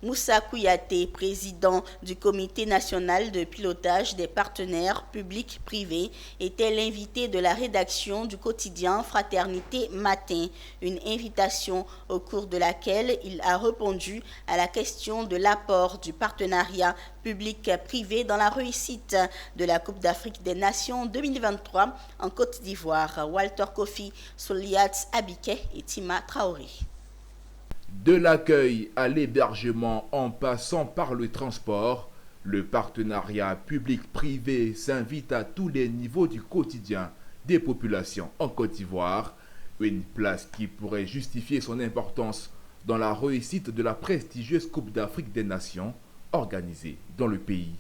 Moussa Kouyaté, président du comité national de pilotage des partenaires publics-privés, était l'invité de la rédaction du quotidien Fraternité Matin, une invitation au cours de laquelle il a répondu à la question de l'apport du partenariat public-privé dans la réussite de la Coupe d'Afrique des Nations 2023 en Côte d'Ivoire. Walter Kofi, Soliat Abiké et Tima Traoré. De l'accueil à l'hébergement en passant par le transport, le partenariat public-privé s'invite à tous les niveaux du quotidien des populations en Côte d'Ivoire, une place qui pourrait justifier son importance dans la réussite de la prestigieuse Coupe d'Afrique des Nations organisée dans le pays.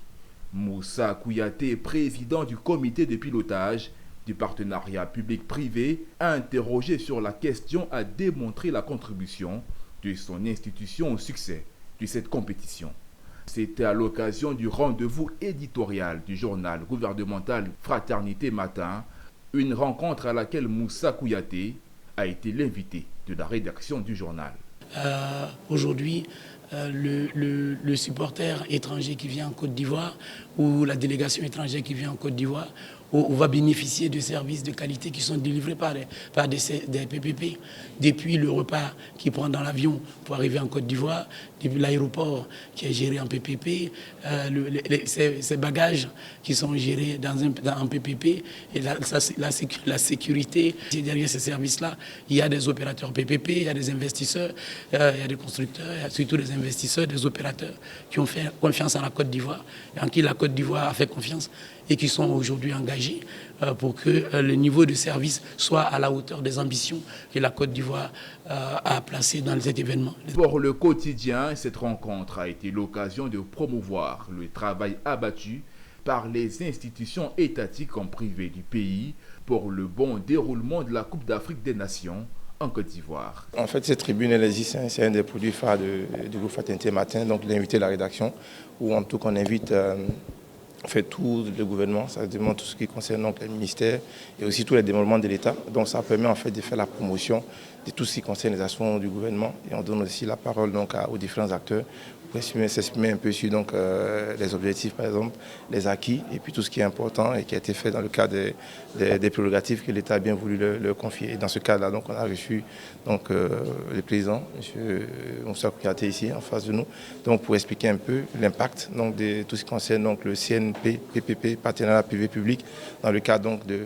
Moussa Kouyaté, président du comité de pilotage du partenariat public-privé, a interrogé sur la question à démontrer la contribution de son institution au succès de cette compétition. C'était à l'occasion du rendez-vous éditorial du journal gouvernemental Fraternité Matin, une rencontre à laquelle Moussa Kouyaté a été l'invité de la rédaction du journal. Aujourd'hui, le supporter étranger qui vient en Côte d'Ivoire ou la délégation étrangère qui vient en Côte d'Ivoire va bénéficier de services de qualité qui sont délivrés par des PPP. Depuis le repas qu'il prend dans l'avion pour arriver en Côte d'Ivoire, depuis l'aéroport qui est géré en PPP, ces bagages qui sont gérés en PPP, et la sécurité. Derrière ces services-là, il y a des opérateurs PPP, il y a des investisseurs, il y a des constructeurs, il y a surtout des investisseurs, des opérateurs qui ont fait confiance en la Côte d'Ivoire, et en qui la Côte d'Ivoire a fait confiance et qui sont aujourd'hui engagés pour que le niveau de service soit à la hauteur des ambitions que la Côte d'Ivoire a placées dans cet événement. Pour le quotidien, cette rencontre a été l'occasion de promouvoir le travail abattu par les institutions étatiques en privé du pays pour le bon déroulement de la Coupe d'Afrique des Nations en Côte d'Ivoire. En fait, cette tribune, elle existe, c'est un des produits phares du groupe Fraternité Matin, donc l'invité de la rédaction, où en tout cas on invite fait tout le gouvernement, ça demande tout ce qui concerne donc, les ministères et aussi tous les développements de l'État. Donc ça permet en fait de faire la promotion de tout ce qui concerne les actions du gouvernement et on donne aussi la parole donc, aux différents acteurs pour s'exprimer un peu sur donc, les objectifs par exemple, les acquis et puis tout ce qui est important et qui a été fait dans le cadre des prérogatives que l'État a bien voulu leur confier. Et dans ce cadre-là, donc, on a reçu donc, le président, M. Moussa Kouyaté ici en face de nous, donc, pour expliquer un peu l'impact donc, de tout ce qui concerne donc, le CNP, PPP, partenariat privé-public, dans le cadre donc, de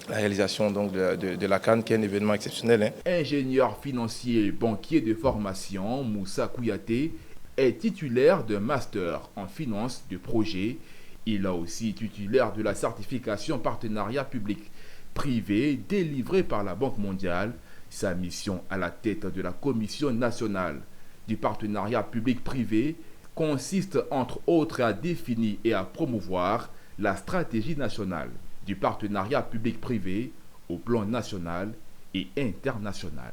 la réalisation donc, de la CAN, qui est un événement exceptionnel. Ingénieur financier et banquier de formation, Moussa Kouyaté est titulaire d'un master en finance de projet. Il est aussi titulaire de la certification partenariat public-privé délivrée par la Banque mondiale. Sa mission à la tête de la Commission nationale du partenariat public-privé consiste entre autres à définir et à promouvoir la stratégie nationale du partenariat public-privé au plan national et international.